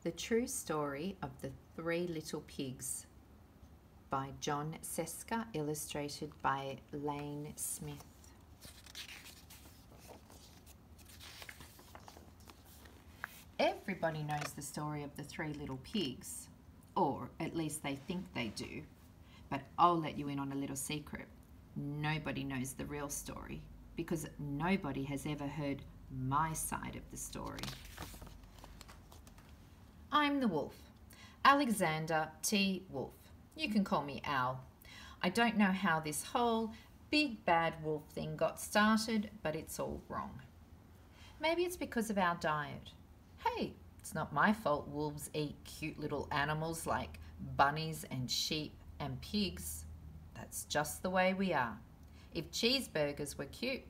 The True Story of the Three Little Pigs by John Seska, illustrated by Lane Smith. Everybody knows the story of the three little pigs, or at least they think they do, but I'll let you in on a little secret. Nobody knows the real story because nobody has ever heard my side of the story. I'm the wolf, Alexander T. Wolf. You can call me Al. I don't know how this whole big bad wolf thing got started, but it's all wrong. Maybe it's because of our diet. Hey, it's not my fault wolves eat cute little animals like bunnies and sheep and pigs. That's just the way we are. If cheeseburgers were cute,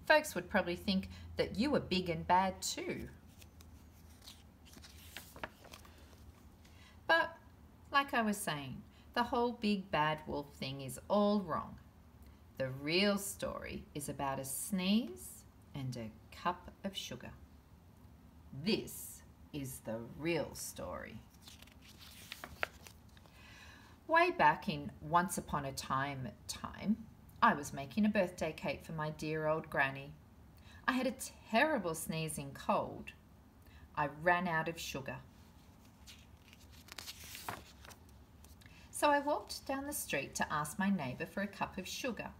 folks would probably think that you were big and bad too. But, like I was saying, the whole big bad wolf thing is all wrong. The real story is about a sneeze and a cup of sugar. This is the real story. Way back in Once Upon a Time, I was making a birthday cake for my dear old granny. I had a terrible sneezing cold. I ran out of sugar. So I walked down the street to ask my neighbour for a cup of sugar.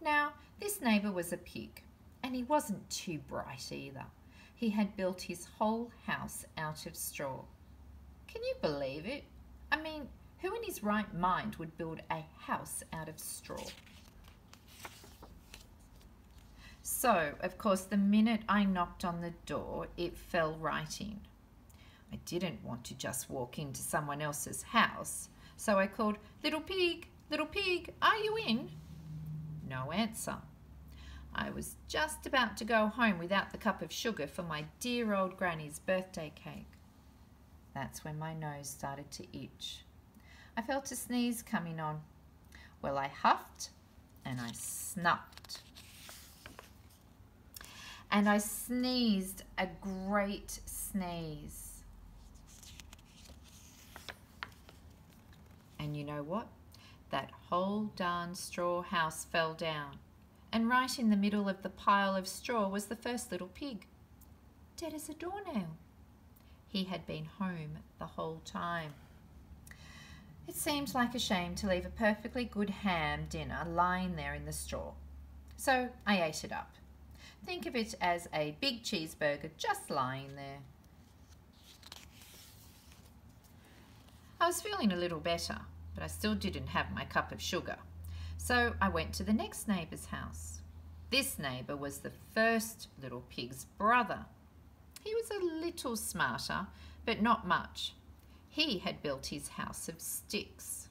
Now, this neighbour was a pig, and he wasn't too bright either. He had built his whole house out of straw. Can you believe it? I mean, who in his right mind would build a house out of straw? So, of course, the minute I knocked on the door, it fell right in. I didn't want to just walk into someone else's house, so I called, little pig, are you in?" No answer. I was just about to go home without the cup of sugar for my dear old granny's birthday cake. That's when my nose started to itch. I felt a sneeze coming on. Well, I huffed and I snuffed. And I sneezed a great sneeze. And you know what? That whole darn straw house fell down. And right in the middle of the pile of straw was the first little pig, dead as a doornail. He had been home the whole time. It seemed like a shame to leave a perfectly good ham dinner lying there in the straw. So I ate it up. Think of it as a big cheeseburger just lying there. I was feeling a little better, but I still didn't have my cup of sugar. So I went to the next neighbour's house. This neighbour was the first little pig's brother. He was a little smarter, but not much. He had built his house of sticks.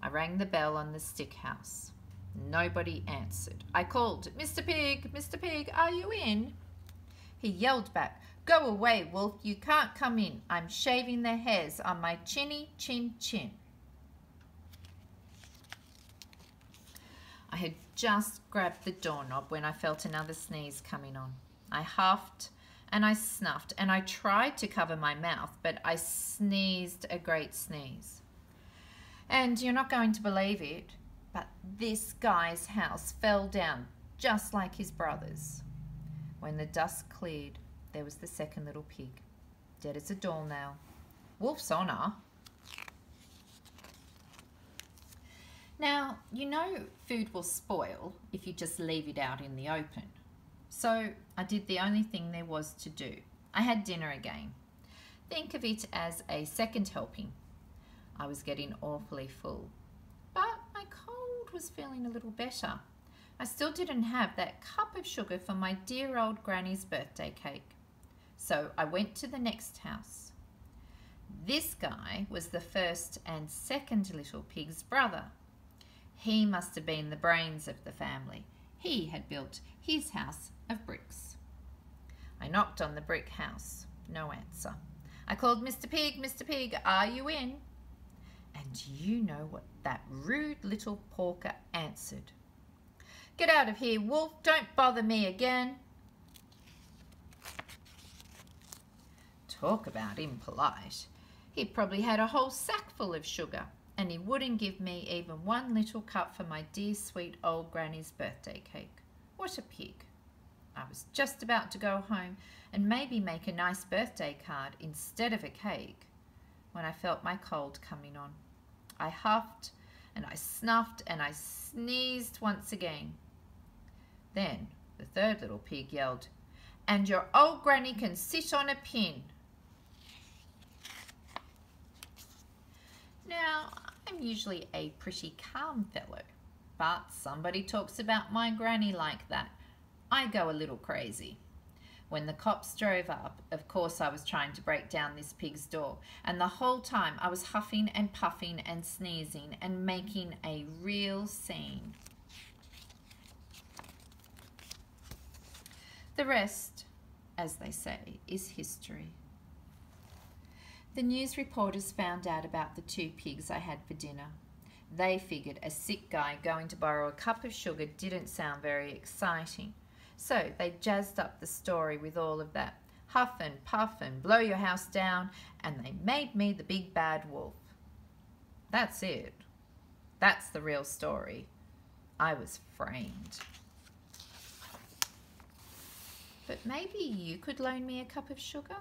I rang the bell on the stick house. Nobody answered. I called, Mr. Pig, are you in?" He yelled back, "Go away, wolf, you can't come in. I'm shaving the hairs on my chinny chin." I had just grabbed the doorknob when I felt another sneeze coming on. I huffed and I snuffed and I tried to cover my mouth, but I sneezed a great sneeze. And you're not going to believe it, but this guy's house fell down just like his brother's. When the dust cleared, there was the second little pig, dead as a doornail. Wolf's honour. Now, you know food will spoil if you just leave it out in the open. So I did the only thing there was to do. I had dinner again. Think of it as a second helping. I was getting awfully full, but my cold was feeling a little better. I still didn't have that cup of sugar for my dear old granny's birthday cake. So I went to the next house. This guy was the first and second little pig's brother. He must have been the brains of the family. He had built his house of bricks. I knocked on the brick house. No answer. I called, Mr. Pig, are you in?" And you know what that rude little porker answered. "Get out of here, wolf. Don't bother me again." Talk about impolite. He probably had a whole sack full of sugar, and he wouldn't give me even one little cup for my dear sweet old granny's birthday cake. What a pig. I was just about to go home and maybe make a nice birthday card instead of a cake when I felt my cold coming on. I huffed and I snuffed and I sneezed once again. Then the third little pig yelled, "And your old granny can sit on a pin." Now, I'm usually a pretty calm fellow, but somebody talks about my granny like that, I go a little crazy. When the cops drove up, of course I was trying to break down this pig's door, and the whole time I was huffing and puffing and sneezing and making a real scene. The rest, as they say, is history. The news reporters found out about the 2 pigs I had for dinner. They figured a sick guy going to borrow a cup of sugar didn't sound very exciting. So they jazzed up the story with all of that huff and puff and blow your house down, and they made me the big bad wolf. That's it. That's the real story. I was framed. But maybe you could loan me a cup of sugar?